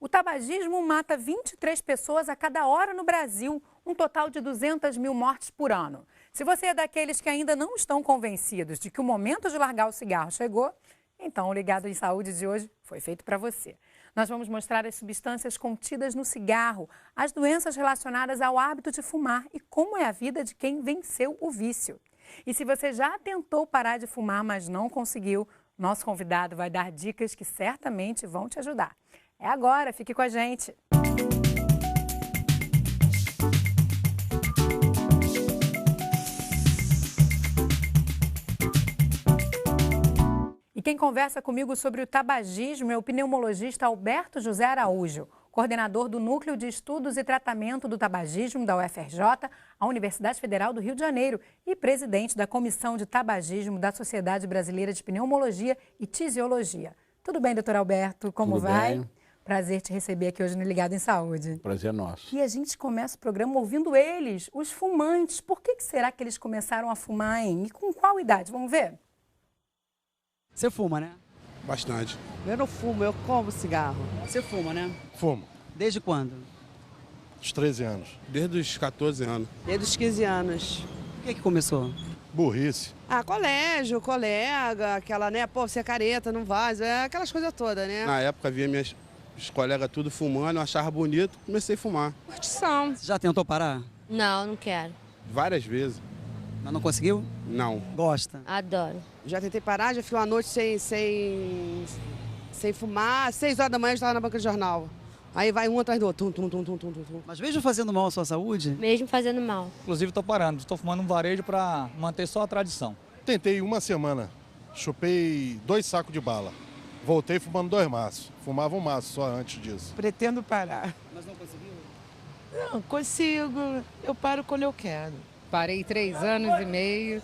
O tabagismo mata 23 pessoas a cada hora no Brasil, um total de 200 mil mortes por ano. Se você é daqueles que ainda não estão convencidos de que o momento de largar o cigarro chegou, então o Ligado em Saúde de hoje foi feito para você. Nós vamos mostrar as substâncias contidas no cigarro, as doenças relacionadas ao hábito de fumar e como é a vida de quem venceu o vício. E se você já tentou parar de fumar, mas não conseguiu, nosso convidado vai dar dicas que certamente vão te ajudar. É agora, fique com a gente. E quem conversa comigo sobre o tabagismo é o pneumologista Alberto José Araújo, coordenador do Núcleo de Estudos e Tratamento do Tabagismo da UFRJ, a Universidade Federal do Rio de Janeiro, e presidente da Comissão de Tabagismo da Sociedade Brasileira de Pneumologia e Tisiologia. Tudo bem, doutor Alberto? Como Tudo vai? Bem. Prazer te receber aqui hoje no Ligado em Saúde. Prazer nosso. E a gente começa o programa ouvindo eles, os fumantes. Por que será que eles começaram a fumar, hein? E com qual idade? Vamos ver? Você fuma, né? Bastante. Eu não fumo, eu como cigarro. Você fuma, né? Fumo. Desde quando? Dos 13 anos. Desde os 14 anos. Desde os 15 anos. Por que começou? Burrice. Ah, colégio, colega, aquela, né? Pô, você é careta, não vai, aquelas coisas todas, né? Na época via os colegas tudo fumando, eu achava bonito, comecei a fumar. Curtição. Você já tentou parar? Não, não quero. Várias vezes. Mas não conseguiu? Não. Gosta? Adoro. Já tentei parar, já fiquei uma noite sem fumar. 6 horas da manhã eu estava na banca de jornal. Aí vai um atrás do outro. Mas mesmo fazendo mal à sua saúde? Mesmo fazendo mal. Inclusive estou parando, estou fumando um varejo para manter só a tradição. Tentei uma semana, chupei 2 sacos de bala. Voltei fumando 2 maços. Fumava um maço só antes disso. Pretendo parar. Mas não conseguiu? Não, consigo. Eu paro quando eu quero. Parei 3 anos e meio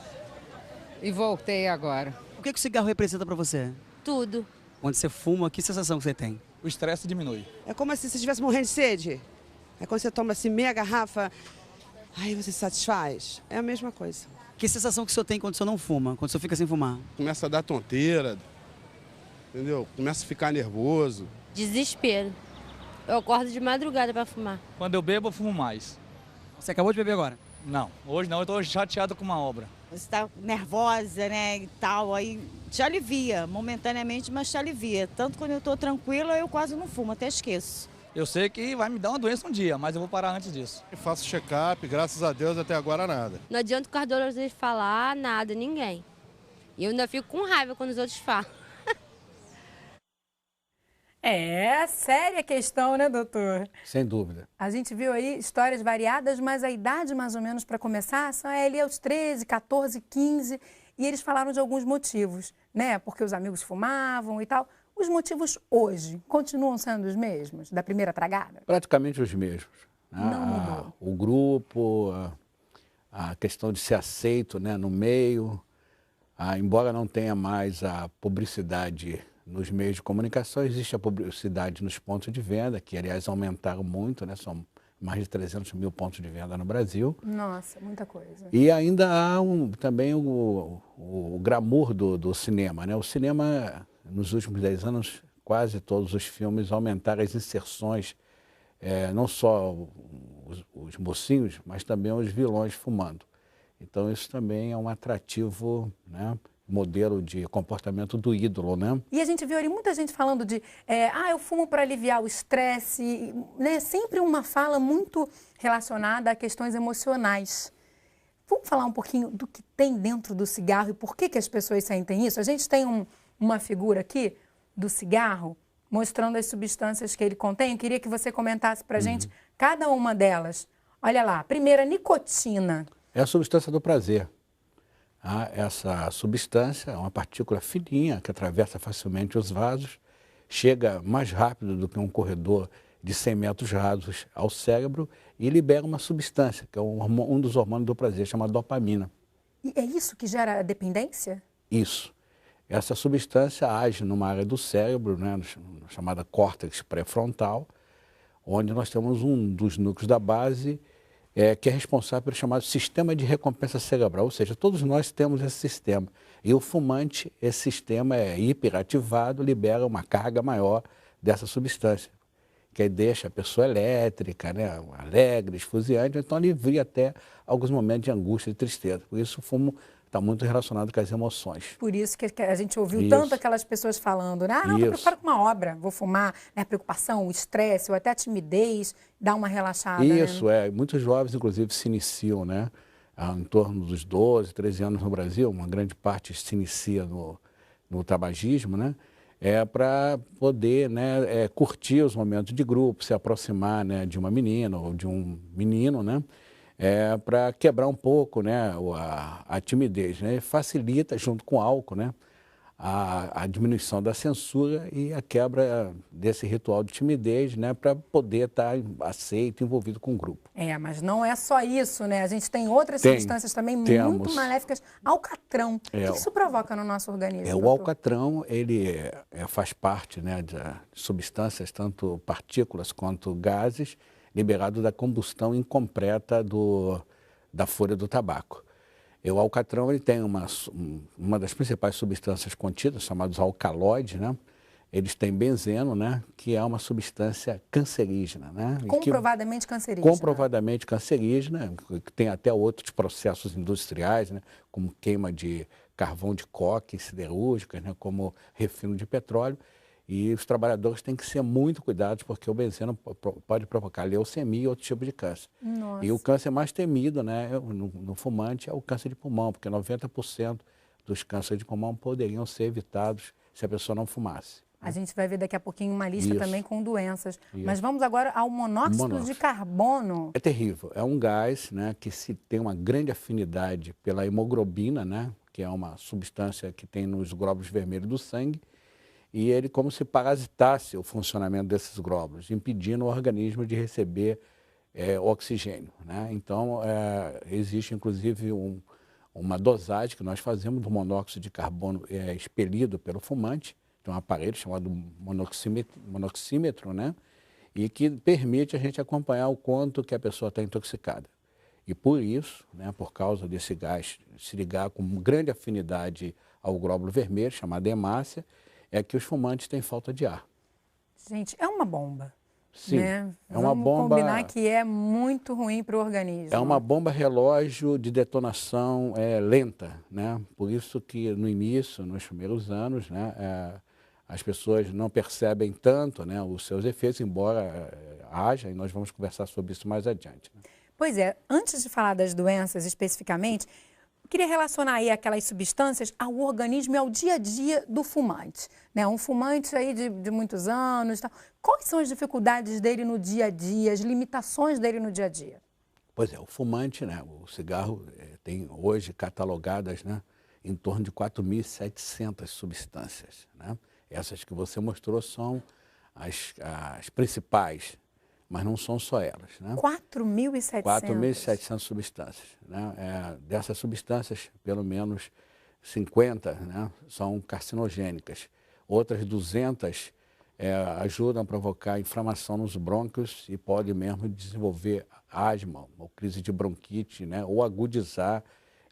e voltei agora. O que o cigarro representa para você? Tudo. Quando você fuma, que sensação que você tem? O estresse diminui. É como se você estivesse morrendo de sede. É quando você toma assim meia garrafa, aí você se satisfaz. É a mesma coisa. Que sensação que o senhor tem quando o senhor não fuma, quando o senhor fica sem fumar? Começa a dar tonteira, entendeu? Começa a ficar nervoso. Desespero. Eu acordo de madrugada para fumar. Quando eu bebo, eu fumo mais. Você acabou de beber agora? Não, hoje não, eu estou chateado com uma obra. Você está nervosa, né, e tal, aí te alivia, momentaneamente, mas te alivia. Tanto quando eu estou tranquila, eu quase não fumo, até esqueço. Eu sei que vai me dar uma doença um dia, mas eu vou parar antes disso. Eu faço check-up, graças a Deus até agora nada. Não adianta o cardiologista falar nada, ninguém. E eu ainda fico com raiva quando os outros falam. É séria a questão, né, doutor? Sem dúvida. A gente viu aí histórias variadas, mas a idade mais ou menos para começar são ali aos 13, 14, 15. E eles falaram de alguns motivos, né? Porque os amigos fumavam e tal. Os motivos hoje continuam sendo os mesmos, da primeira tragada? Praticamente os mesmos. Não mudou. O grupo, a questão de ser aceito, né, no meio, embora não tenha mais a publicidade nos meios de comunicação, existe a publicidade nos pontos de venda, que aliás aumentaram muito, né? São mais de 300 mil pontos de venda no Brasil. Nossa, muita coisa. E ainda há também o glamour do cinema, né? O cinema, nos últimos 10 anos, quase todos os filmes aumentaram as inserções, não só os mocinhos, mas também os vilões fumando. Então isso também é um atrativo, né? Modelo de comportamento do ídolo, né? E a gente viu ali muita gente falando de, eu fumo para aliviar o estresse, né? Sempre uma fala muito relacionada a questões emocionais. Vamos falar um pouquinho do que tem dentro do cigarro e por que as pessoas sentem isso? A gente tem uma figura aqui do cigarro mostrando as substâncias que ele contém. Eu queria que você comentasse para a gente cada uma delas. Olha lá, primeira, nicotina. É a substância do prazer. Essa substância é uma partícula fininha que atravessa facilmente os vasos, chega mais rápido do que um corredor de 100 metros rasos ao cérebro e libera uma substância, que é um dos hormônios do prazer, chamado dopamina. E é isso que gera a dependência? Isso. Essa substância age numa área do cérebro, né, chamada córtex pré-frontal, onde nós temos um dos núcleos da base, que é responsável pelo chamado sistema de recompensa cerebral, ou seja, todos nós temos esse sistema. E o fumante, esse sistema é hiperativado, libera uma carga maior dessa substância. que aí deixa a pessoa elétrica, né, alegre, esfuziante, então alivia até alguns momentos de angústia e tristeza. Por isso o fumo está muito relacionado com as emoções. Por isso que a gente ouviu Isso. tanto aquelas pessoas falando, né? Ah, não, estou Isso. preocupado com uma obra, vou fumar, né? A preocupação, o estresse, ou até a timidez, dá uma relaxada, Isso, né? muitos jovens, inclusive, se iniciam, né, em torno dos 12, 13 anos no Brasil, uma grande parte se inicia no tabagismo, né, para poder, né, curtir os momentos de grupo, se aproximar, né, de uma menina ou de um menino, né, para quebrar um pouco, né, a timidez, né, facilita, junto com o álcool, né, a diminuição da censura e a quebra desse ritual de timidez, né, para poder estar aceito, envolvido com o grupo. Mas não é só isso, né? A gente tem outras Tem, substâncias também temos. muito maléficas. Alcatrão. O que isso provoca no nosso organismo? O doutor? alcatrão, ele faz parte, né, de substâncias, tanto partículas quanto gases, liberados da combustão incompleta da folha do tabaco. O alcatrão, ele tem uma das principais substâncias contidas, chamados alcaloides, né? Eles têm benzeno, né? Que é uma substância cancerígena, né? Comprovadamente cancerígena. Comprovadamente cancerígena, que tem até outros processos industriais, né? Como queima de carvão de coque, siderúrgicas, né? Como refino de petróleo. E os trabalhadores têm que ser muito cuidados, porque o benzeno pode provocar leucemia e outro tipo de câncer. Nossa. E o câncer mais temido, né, no fumante é o câncer de pulmão, porque 90% dos cânceres de pulmão poderiam ser evitados se a pessoa não fumasse. A gente vai ver daqui a pouquinho uma lista também com doenças. Isso. Mas vamos agora ao monóxido de carbono. É terrível. É um gás, né, que se tem uma grande afinidade pela hemoglobina, né, que é uma substância que tem nos glóbulos vermelhos do sangue, e ele como se parasitasse o funcionamento desses glóbulos, impedindo o organismo de receber oxigênio, né? Então, existe inclusive uma dosagem que nós fazemos do monóxido de carbono expelido pelo fumante, tem um aparelho chamado monoxímetro, né? E que permite a gente acompanhar o quanto que a pessoa está intoxicada. E por isso, né, por causa desse gás se ligar com grande afinidade ao glóbulo vermelho, chamado hemácia, é que os fumantes têm falta de ar. Gente, é uma bomba. Sim, né? é uma bomba. Vamos combinar que é muito ruim para o organismo. É uma bomba relógio de detonação lenta, né? Por isso que no início, nos primeiros anos, né, as pessoas não percebem tanto, né, os seus efeitos, embora haja, e nós vamos conversar sobre isso mais adiante. Né? Pois é, antes de falar das doenças especificamente, eu queria relacionar aí aquelas substâncias ao organismo e ao dia a dia do fumante. Né? Um fumante aí de muitos anos. Tal. Quais são as dificuldades dele no dia a dia, as limitações dele no dia a dia? Pois é, o fumante, né, o cigarro tem hoje catalogadas, né, em torno de 4.700 substâncias. Né? Essas que você mostrou são as principais, mas não são só elas. Né? 4.700? 4.700 substâncias. Né? Dessas substâncias, pelo menos 50, né, são carcinogênicas. Outras 200 ajudam a provocar inflamação nos brônquios e pode mesmo desenvolver asma ou crise de bronquite, né, ou agudizar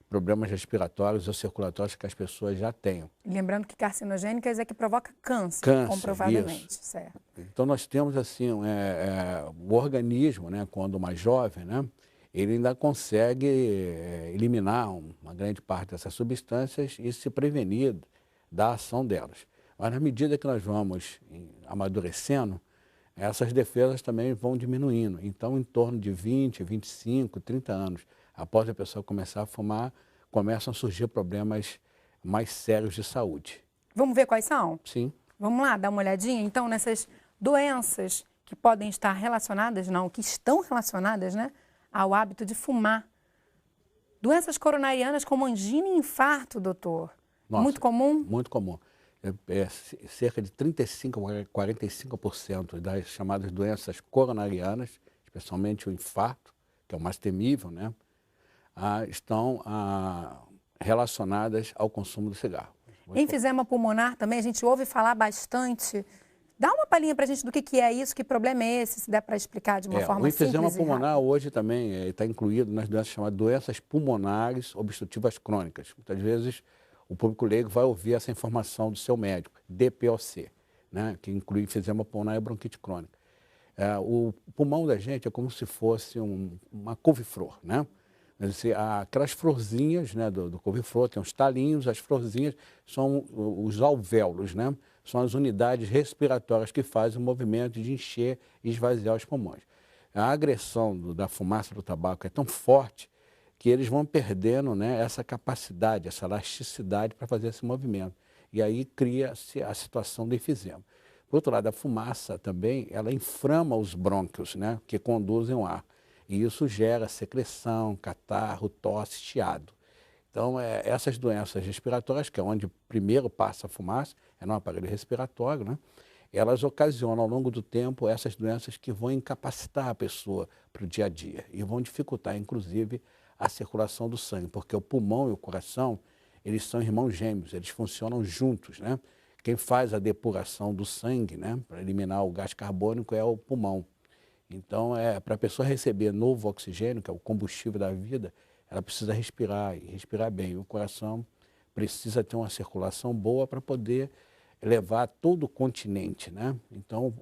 problemas respiratórios ou circulatórios que as pessoas já tenham. Lembrando que carcinogênicas é que provoca câncer, comprovadamente. Isso. Certo. Então nós temos assim, o organismo, né, quando mais jovem, né, ele ainda consegue eliminar uma grande parte dessas substâncias e se prevenir da ação delas. Mas na medida que nós vamos amadurecendo, essas defesas também vão diminuindo. Então, em torno de 20, 25, 30 anos, após a pessoa começar a fumar, começam a surgir problemas mais sérios de saúde. Vamos ver quais são? Sim. Vamos lá, dar uma olhadinha, então, nessas doenças que podem estar relacionadas, não, que estão relacionadas, né, ao hábito de fumar. Doenças coronarianas como angina e infarto, doutor. Nossa, muito comum? Muito comum. Cerca de 35% a 45% das chamadas doenças coronarianas, especialmente o infarto, que é o mais temível, né, estão relacionadas ao consumo do cigarro. Enfisema pulmonar também, a gente ouve falar bastante. Dá uma palhinha para a gente do que é isso, que problema é esse, se der para explicar de uma forma simples. O enfisema pulmonar hoje também está incluído nas doenças chamadas doenças pulmonares obstrutivas crônicas. Muitas vezes o público leigo vai ouvir essa informação do seu médico, DPOC, né, que inclui enfisema pulmonar e bronquite crônica. O pulmão da gente é como se fosse uma couve-flor, né? Aquelas florzinhas, né, do couve-flor, tem os talinhos, as florzinhas são os alvéolos, né? São as unidades respiratórias que fazem o movimento de encher e esvaziar os pulmões. A agressão da fumaça do tabaco é tão forte que eles vão perdendo, né, essa capacidade, essa elasticidade para fazer esse movimento. E aí cria-se a situação do enfisema. Por outro lado, a fumaça também, ela inflama os brônquios, né, que conduzem o ar. E isso gera secreção, catarro, tosse, chiado. Então, essas doenças respiratórias, que é onde primeiro passa a fumaça, é no aparelho respiratório, né, elas ocasionam ao longo do tempo essas doenças que vão incapacitar a pessoa para o dia a dia e vão dificultar, inclusive, a circulação do sangue, porque o pulmão e o coração, eles são irmãos gêmeos, eles funcionam juntos, né? Quem faz a depuração do sangue, né, para eliminar o gás carbônico é o pulmão. Então, para a pessoa receber novo oxigênio, que é o combustível da vida, ela precisa respirar e respirar bem. O coração precisa ter uma circulação boa para poder levar todo o continente, né? Então,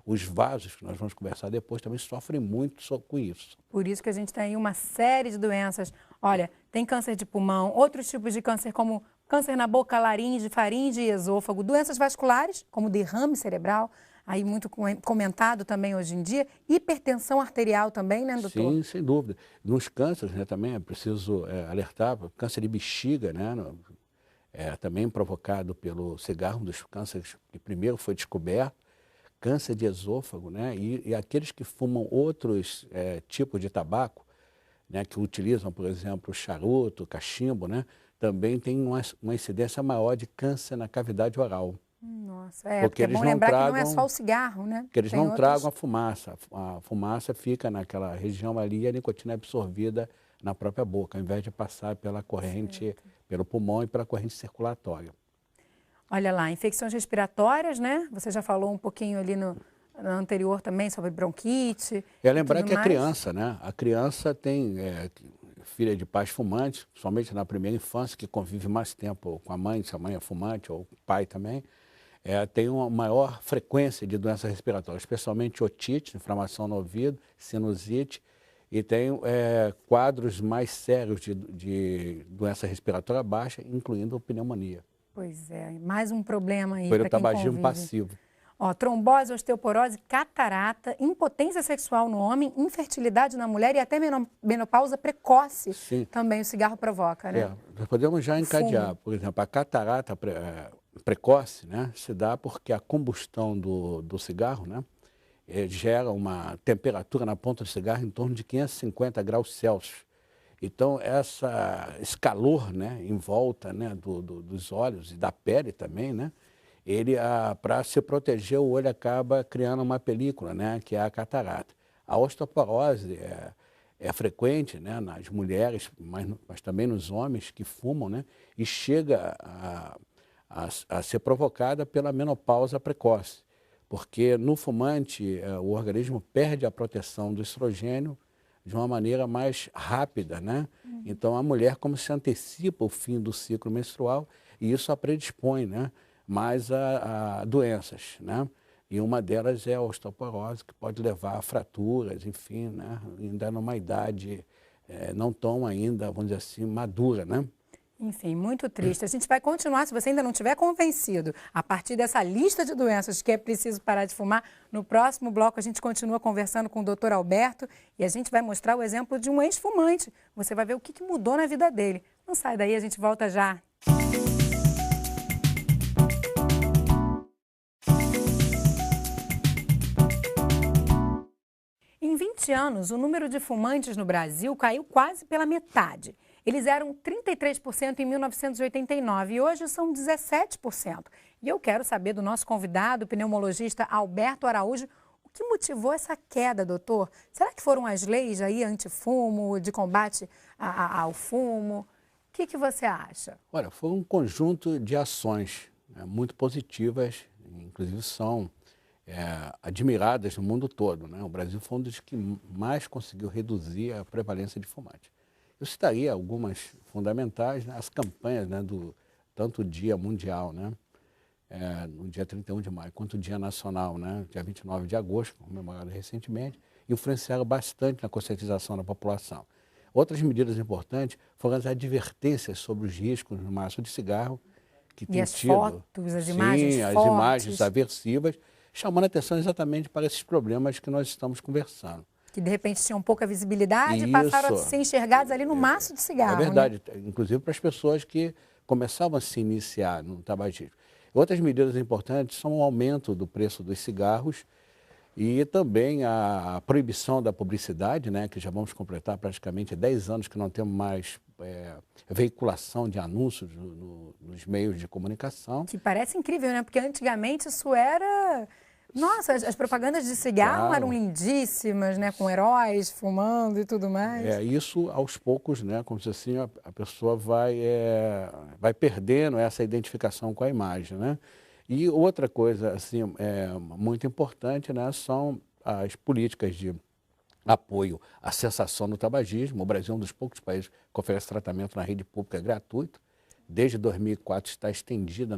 os vasos, que nós vamos conversar depois, também sofrem muito só com isso. Por isso que a gente tem aí uma série de doenças. Olha, tem câncer de pulmão, outros tipos de câncer como câncer na boca, laringe, faringe e esôfago, doenças vasculares, como derrame cerebral, aí muito comentado também hoje em dia, hipertensão arterial também, né, doutor? Sim, sem dúvida. Nos cânceres, né, também é preciso alertar, câncer de bexiga, né, também provocado pelo cigarro, um dos cânceres que primeiro foi descoberto, câncer de esôfago, né, e aqueles que fumam outros tipos de tabaco, né, que utilizam, por exemplo, charuto, cachimbo, né, também tem uma incidência maior de câncer na cavidade oral. Nossa, porque é bom lembrar que não é só o cigarro, né? Porque eles não tragam a fumaça. A fumaça fica naquela região ali e a nicotina é absorvida na própria boca, ao invés de passar pela corrente, pelo pulmão e pela corrente circulatória. Olha lá, infecções respiratórias, né? Você já falou um pouquinho ali no anterior também sobre bronquite. Lembrar que a criança, né? A criança tem filha de pais fumantes, somente na primeira infância, que convive mais tempo com a mãe, se a mãe é fumante, ou o pai também, tem uma maior frequência de doenças respiratórias, especialmente otite, inflamação no ouvido, sinusite, e tem quadros mais sérios de doença respiratória baixa, incluindo pneumonia. Pois é, mais um problema aí Pelo para quem tabagismo convive. passivo. Ó, trombose, osteoporose, catarata, impotência sexual no homem, infertilidade na mulher e até menopausa precoce. Sim. Também o cigarro provoca, né? Nós podemos já encadear, por exemplo, a catarata precoce, né, se dá porque a combustão do cigarro, né, gera uma temperatura na ponta do cigarro em torno de 550 graus Celsius. Então, esse calor, né, em volta, né, dos olhos e da pele também, né, para se proteger, o olho acaba criando uma película, né, que é a catarata. A osteoporose é frequente, né, nas mulheres, mas também nos homens que fumam, né, e chega a ser provocada pela menopausa precoce, porque no fumante o organismo perde a proteção do estrogênio de uma maneira mais rápida, né? Então a mulher como se antecipa o fim do ciclo menstrual e isso a predispõe, né, mais a doenças, né? E uma delas é a osteoporose, que pode levar a fraturas, enfim, né? Ainda numa idade não tão ainda, vamos dizer assim, madura, né? Enfim, muito triste. A gente vai continuar, se você ainda não estiver convencido, a partir dessa lista de doenças que é preciso parar de fumar, no próximo bloco a gente continua conversando com o Dr. Alberto e a gente vai mostrar o exemplo de um ex-fumante. Você vai ver o que mudou na vida dele. Não sai daí, a gente volta já. Em 20 anos, o número de fumantes no Brasil caiu quase pela metade. Eles eram 33% em 1989 e hoje são 17%. E eu quero saber do nosso convidado, o pneumologista Alberto Araújo, o que motivou essa queda, doutor? Será que foram as leis aí antifumo, de combate ao fumo? O que você acha? Olha, foi um conjunto de ações muito positivas, inclusive são admiradas no mundo todo, né? O Brasil foi um dos que mais conseguiu reduzir a prevalência de fumante. Eu citaria algumas fundamentais, né? As campanhas, né, tanto o Dia Mundial, né, no dia 31 de maio, quanto o Dia Nacional, né, dia 29 de agosto, comemorado recentemente, influenciaram bastante na conscientização da população. Outras medidas importantes foram as advertências sobre os riscos no maço de cigarro, que tem as tido, fotos, as imagens sim, as fortes. imagens aversivas, chamando a atenção exatamente para esses problemas que nós estamos conversando. Que de repente tinham pouca visibilidade e Isso. passaram a ser enxergados ali no maço de cigarro. É verdade, né? Inclusive para as pessoas que começavam a se iniciar no tabagismo. Outras medidas importantes são o aumento do preço dos cigarros e também a proibição da publicidade, né, que já vamos completar praticamente 10 anos que não temos mais veiculação de anúncios nos meios de comunicação. Que parece incrível, né? Porque antigamente isso era... Nossa, as propagandas de cigarro eram lindíssimas, né? Com heróis fumando e tudo mais. Isso aos poucos, né? Como se assim, a pessoa vai perdendo essa identificação com a imagem, né? E outra coisa, assim, muito importante, né? São as políticas de apoio à cessação do tabagismo. O Brasil é um dos poucos países que oferece tratamento na rede pública gratuito. Desde 2004 está estendida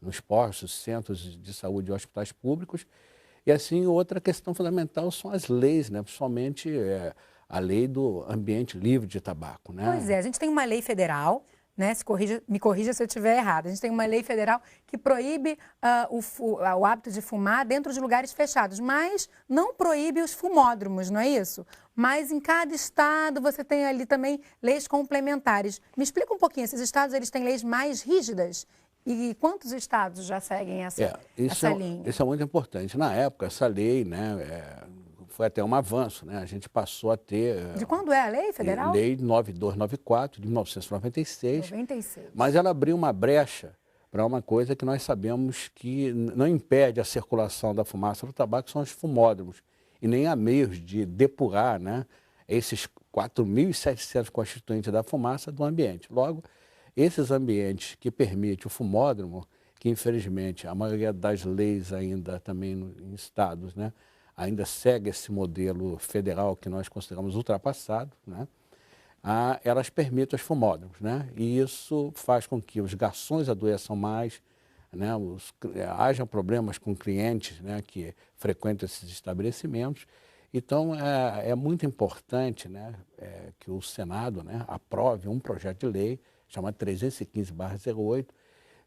nos postos, centros de saúde e hospitais públicos. E assim, outra questão fundamental são as leis, né? Principalmente a lei do ambiente livre de tabaco, né? Pois é, a gente tem uma lei federal, né? Me corrija se eu estiver errado. A gente tem uma lei federal que proíbe o hábito de fumar dentro de lugares fechados, mas não proíbe os fumódromos, não é isso? Mas em cada estado você tem ali também leis complementares. Me explica um pouquinho, esses estados eles têm leis mais rígidas? E quantos estados já seguem essa linha? Isso é muito importante. Na época, essa lei, né, foi até um avanço, né? A gente passou a ter... De quando é a lei federal? Lei 9294, de 1996. 96. Mas ela abriu uma brecha para uma coisa que nós sabemos que não impede a circulação da fumaça do tabaco, são os fumódromos. E nem há meios de depurar, né, esses 4.700 constituintes da fumaça do ambiente. Logo, esses ambientes que permitem o fumódromo, que infelizmente a maioria das leis ainda também em estados, né, ainda segue esse modelo federal que nós consideramos ultrapassado, né, elas permitem os fumódromos, né, e isso faz com que os garçons adoeçam mais, né, hajam problemas com clientes, né, que frequentam esses estabelecimentos. Então, é muito importante, né, que o Senado, né, aprove um projeto de lei chamado 315/08,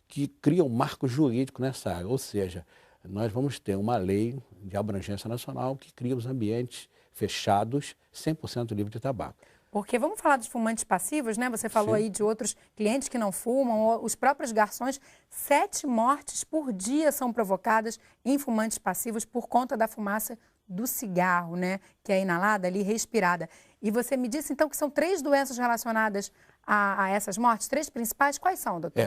que cria um marco jurídico nessa área, ou seja, nós vamos ter uma lei de abrangência nacional que cria os ambientes fechados 100% livre de tabaco. Porque vamos falar dos fumantes passivos, né? Você falou aí de outros clientes que não fumam, os próprios garçons. 7 mortes por dia são provocadas em fumantes passivos por conta da fumaça do cigarro, né? Que é inalada ali, respirada. E você me disse, então, que são 3 doenças relacionadas a essas mortes, 3 principais. Quais são, doutor?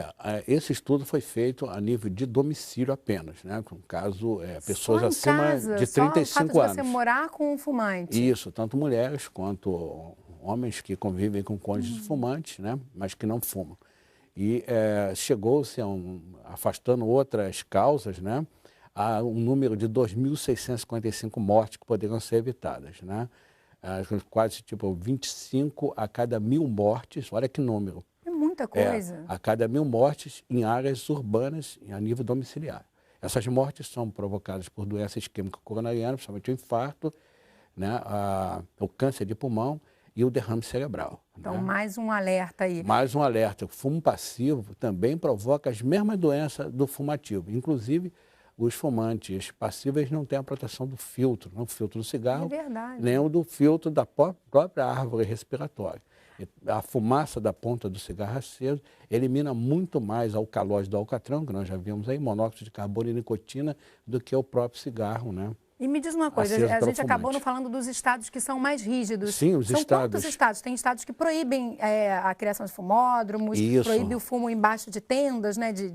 Esse estudo foi feito a nível de domicílio apenas, né? No caso, pessoas acima de 35 só o fato anos. De você morar com um fumante. Isso, tanto mulheres quanto homens que convivem com cônjuges fumantes, né? Mas que não fumam. E chegou-se afastando outras causas, né? A um número de 2.655 mortes que poderiam ser evitadas, né? Quase tipo 25 a cada 1.000 mortes, olha que número. É muita coisa. A cada 1.000 mortes em áreas urbanas a nível domiciliar. Essas mortes são provocadas por doença isquêmica coronariana, principalmente o infarto, né? O câncer de pulmão e o derrame cerebral. Então, né? mais um alerta aí. Mais um alerta. O fumo passivo também provoca as mesmas doenças do fumo ativo. Inclusive, os fumantes passivos não têm a proteção do filtro, não o filtro do cigarro, nem o do filtro da própria árvore respiratória. A fumaça da ponta do cigarro aceso elimina muito mais alcalóide do alcatrão, que nós já vimos aí, monóxido de carbono e nicotina, do que o próprio cigarro, né? E me diz uma coisa, a gente acabou não falando dos estados que são mais rígidos. Sim, os estados. São quantos estados? Tem estados que proíbem a criação de fumódromos, proíbem o fumo embaixo de tendas, né, de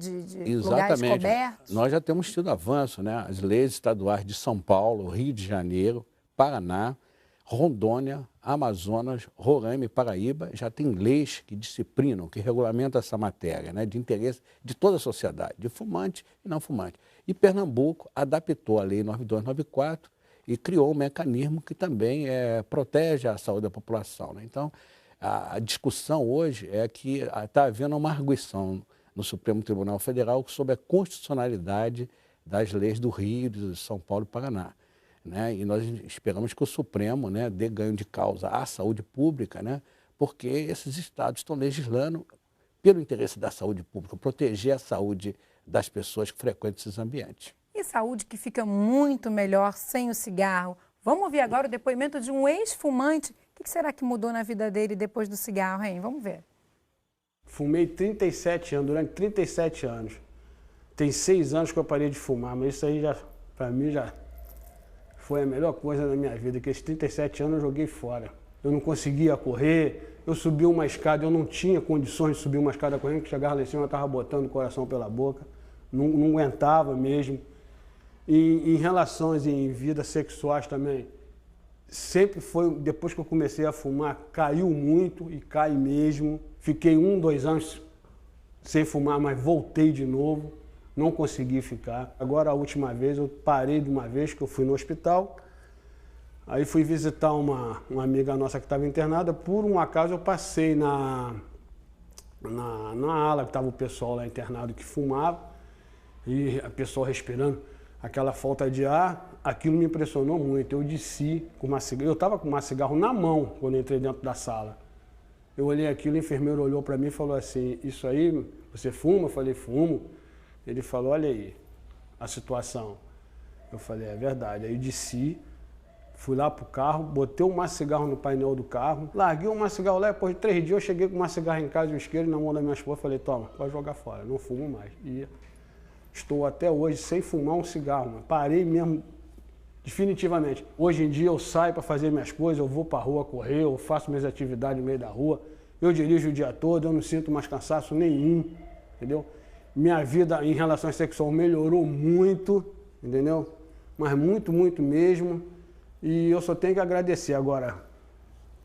lugares cobertos. Nós já temos tido avanço, né? As leis estaduais de São Paulo, Rio de Janeiro, Paraná, Rondônia, Amazonas, Roraima e Paraíba já tem leis que disciplinam, que regulamentam essa matéria, né, de interesse de toda a sociedade, de fumante e não fumante. E Pernambuco adaptou a Lei 9294 e criou um mecanismo que também protege a saúde da população, né? Então, a discussão hoje é que está havendo uma arguição no Supremo Tribunal Federal sobre a constitucionalidade das leis do Rio, de São Paulo e Paraná. Né? E nós esperamos que o Supremo, né, dê ganho de causa à saúde pública, né, porque esses estados estão legislando pelo interesse da saúde pública, proteger a saúde das pessoas que frequentam esses ambientes. E saúde que fica muito melhor sem o cigarro. Vamos ouvir agora o depoimento de um ex-fumante. O que será que mudou na vida dele depois do cigarro, hein? Vamos ver. Fumei 37 anos, durante 37 anos. Tem 6 anos que eu parei de fumar, mas isso aí já, para mim, já foi a melhor coisa da minha vida, que esses 37 anos eu joguei fora. Eu não conseguia correr, eu subi uma escada, eu não tinha condições de subir uma escada correndo, que chegava lá em cima, eu estava botando o coração pela boca, não aguentava mesmo. E em relações em vidas sexuais também, sempre foi, depois que eu comecei a fumar, caiu muito e cai mesmo. Fiquei 1, 2 anos sem fumar, mas voltei de novo, não consegui ficar. Agora, a última vez, eu parei de uma vez que eu fui no hospital, aí fui visitar uma amiga nossa que estava internada. Por um acaso, eu passei na ala que estava o pessoal lá internado que fumava, e a pessoa respirando aquela falta de ar, aquilo me impressionou muito. Eu desci com uma cigarra, eu estava com uma cigarro na mão quando eu entrei dentro da sala. Eu olhei aquilo, o enfermeiro olhou para mim e falou assim: isso aí, você fuma? Eu falei: fumo. Ele falou: olha aí a situação. Eu falei: é verdade. Aí eu desci, fui lá pro carro, botei um cigarro no painel do carro, larguei um cigarro lá, depois de 3 dias eu cheguei com um cigarro em casa, o isqueiro na mão da minha esposa, falei: toma, pode jogar fora, não fumo mais. E estou até hoje sem fumar um cigarro, mas parei mesmo definitivamente. Hoje em dia eu saio para fazer minhas coisas, eu vou para a rua correr, eu faço minhas atividades no meio da rua, eu dirijo o dia todo, eu não sinto mais cansaço nenhum, entendeu? Minha vida em relação sexual melhorou muito, entendeu? Mas muito, muito mesmo. E eu só tenho que agradecer. Agora,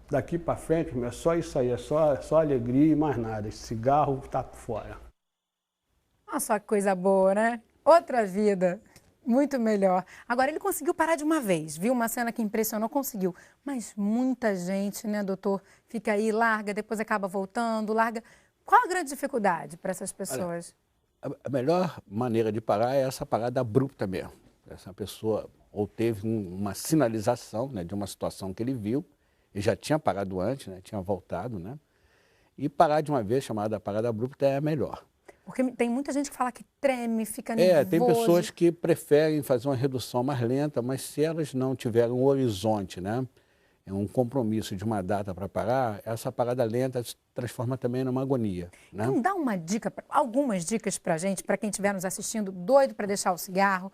daqui para frente, é só isso aí, é só alegria e mais nada. Esse cigarro está fora. Olha só que coisa boa, né? Outra vida, muito melhor. Agora, ele conseguiu parar de uma vez, viu? Uma cena que impressionou, conseguiu. Mas muita gente, né, doutor, fica aí, larga, depois acaba voltando, larga. Qual a grande dificuldade para essas pessoas? Olha, a melhor maneira de parar é essa parada abrupta mesmo. Essa pessoa ou teve uma sinalização, né, de uma situação que ele viu, e já tinha parado antes, né, tinha voltado, né? E parar de uma vez, chamada parada abrupta, é a melhor. Porque tem muita gente que fala que treme, fica nervoso. Tem pessoas que preferem fazer uma redução mais lenta, mas se elas não tiverem um horizonte, né, um compromisso de uma data para parar, essa parada lenta se transforma também numa agonia. Né? Então dá uma dica, algumas dicas para a gente, para quem estiver nos assistindo, doido para deixar o cigarro.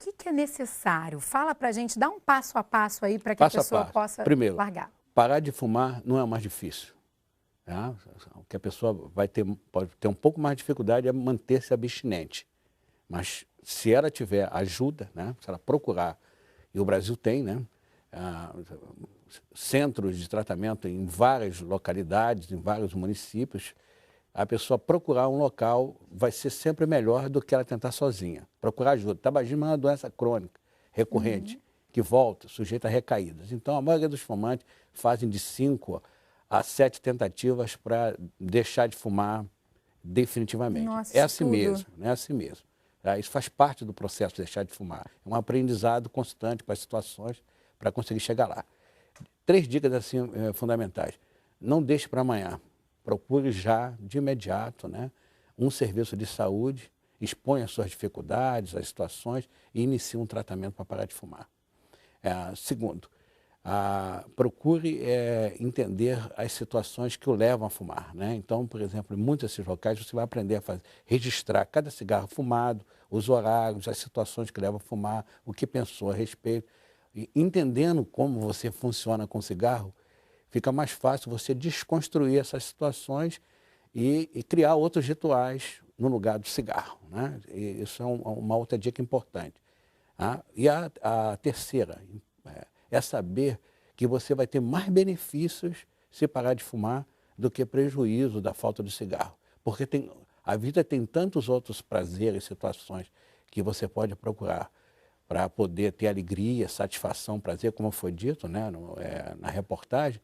O que é necessário? Fala para a gente, dá um passo a passo aí para que a pessoa possa Primeiro, largar. Parar de fumar não é o mais difícil. Tá? O que a pessoa pode ter um pouco mais de dificuldade é manter-se abstinente. Mas se ela tiver ajuda, né, se ela procurar, e o Brasil tem, né, centros de tratamento em várias localidades, em vários municípios, a pessoa procurar um local vai ser sempre melhor do que ela tentar sozinha. Procurar ajuda. Tabagismo é uma doença crônica, recorrente, que volta, sujeita a recaídas. Então, a maioria dos fumantes fazem de 5 a 7 tentativas para deixar de fumar definitivamente. Nossa, é assim mesmo, é assim mesmo. Isso faz parte do processo de deixar de fumar. É um aprendizado constante com as situações para conseguir chegar lá. 3 dicas assim, fundamentais. Não deixe para amanhã. Procure já, de imediato, né, um serviço de saúde, exponha as suas dificuldades, as situações e inicie um tratamento para parar de fumar. Segundo, procure entender as situações que o levam a fumar. Né? Então, por exemplo, em muitos desses locais você vai aprender a registrar cada cigarro fumado, os horários, as situações que levam a fumar, o que pensou a respeito. E entendendo como você funciona com o cigarro, fica mais fácil você desconstruir essas situações e criar outros rituais no lugar do cigarro. Né? E isso é uma outra dica importante. E a terceira é saber que você vai ter mais benefícios se parar de fumar do que prejuízo da falta do cigarro. Porque a vida tem tantos outros prazeres, situações que você pode procurar para poder ter alegria, satisfação, prazer, como foi dito, né, na reportagem,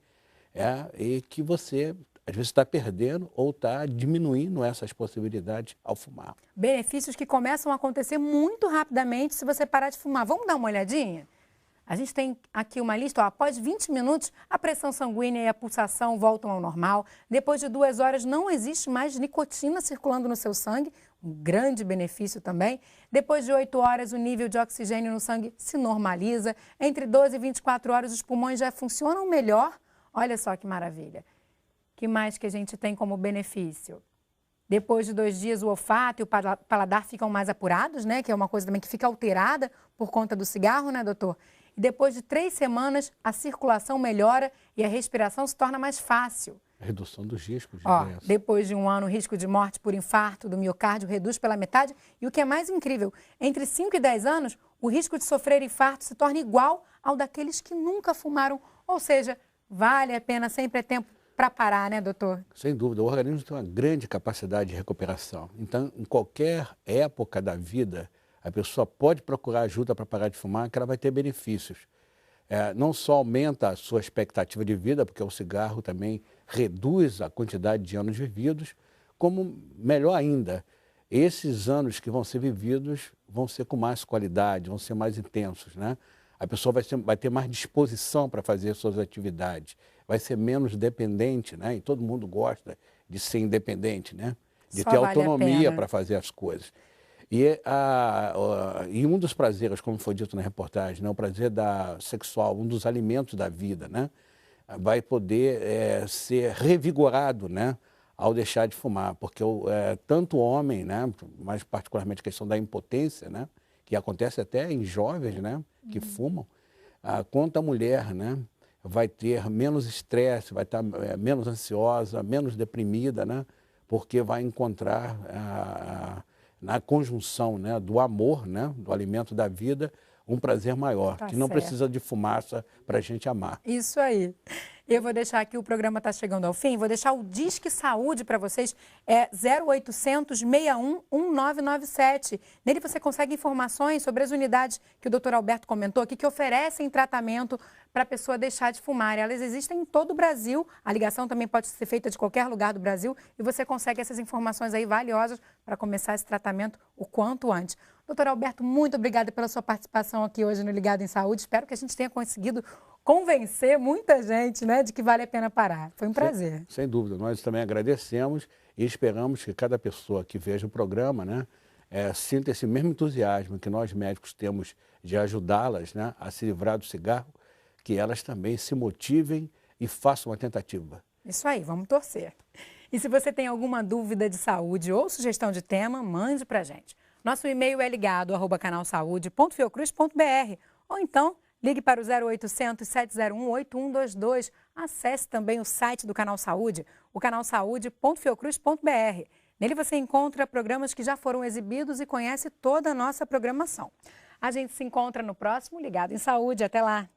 e que você às vezes está perdendo ou está diminuindo essas possibilidades ao fumar. Benefícios que começam a acontecer muito rapidamente se você parar de fumar. Vamos dar uma olhadinha? A gente tem aqui uma lista, ó, após 20 minutos, a pressão sanguínea e a pulsação voltam ao normal. Depois de 2 horas, não existe mais nicotina circulando no seu sangue, um grande benefício também. Depois de 8 horas, o nível de oxigênio no sangue se normaliza. Entre 12 e 24 horas, os pulmões já funcionam melhor. Olha só que maravilha. Que mais que a gente tem como benefício? Depois de 2 dias, o olfato e o paladar ficam mais apurados, né? Que é uma coisa também que fica alterada por conta do cigarro, né, doutor? E depois de 3 semanas, a circulação melhora e a respiração se torna mais fácil. Redução dos riscos de doença. Depois de 1 ano, o risco de morte por infarto do miocárdio reduz pela metade. E o que é mais incrível, entre 5 e 10 anos, o risco de sofrer infarto se torna igual ao daqueles que nunca fumaram. Ou seja, vale a pena, sempre é tempo para parar, né, doutor? Sem dúvida, o organismo tem uma grande capacidade de recuperação. Então, em qualquer época da vida, a pessoa pode procurar ajuda para parar de fumar, que ela vai ter benefícios. Não só aumenta a sua expectativa de vida, porque o cigarro também reduz a quantidade de anos vividos, como, melhor ainda, esses anos que vão ser vividos vão ser com mais qualidade, vão ser mais intensos, né? A pessoa vai ter mais disposição para fazer suas atividades, vai ser menos dependente, né? E todo mundo gosta de ser independente, né? De ter autonomia para fazer as coisas. E um dos prazeres, como foi dito na reportagem, né, o prazer sexual, um dos alimentos da vida, né, vai poder ser revigorado, né, ao deixar de fumar, porque tanto o homem, né, mais particularmente a questão da impotência, né, que acontece até em jovens, né, que fumam, quanto a mulher, né, vai ter menos estresse, vai estar menos ansiosa, menos deprimida, né, porque vai encontrar na conjunção, né, do amor, né, do alimento da vida, um prazer maior, que não precisa de fumaça para a gente amar. Isso aí. Eu vou deixar aqui, o programa está chegando ao fim, vou deixar o Disque Saúde para vocês, 0800 61 1997. Nele você consegue informações sobre as unidades que o doutor Alberto comentou aqui, que oferecem tratamento para a pessoa deixar de fumar. Elas existem em todo o Brasil, a ligação também pode ser feita de qualquer lugar do Brasil e você consegue essas informações aí valiosas para começar esse tratamento o quanto antes. Doutor Alberto, muito obrigada pela sua participação aqui hoje no Ligado em Saúde. Espero que a gente tenha conseguido convencer muita gente, né, de que vale a pena parar. Foi um prazer. Sem dúvida. Nós também agradecemos e esperamos que cada pessoa que veja o programa, né, sinta esse mesmo entusiasmo que nós médicos temos de ajudá-las, né, a se livrar do cigarro, que elas também se motivem e façam uma tentativa. Isso aí, vamos torcer. E se você tem alguma dúvida de saúde ou sugestão de tema, mande para a gente. Nosso e-mail é ligado@canalsaude.fiocruz.br ou então ligue para o 0800 701 8122. Acesse também o site do Canal Saúde, o canalsaude.fiocruz.br. Nele você encontra programas que já foram exibidos e conhece toda a nossa programação. A gente se encontra no próximo Ligado em Saúde. Até lá!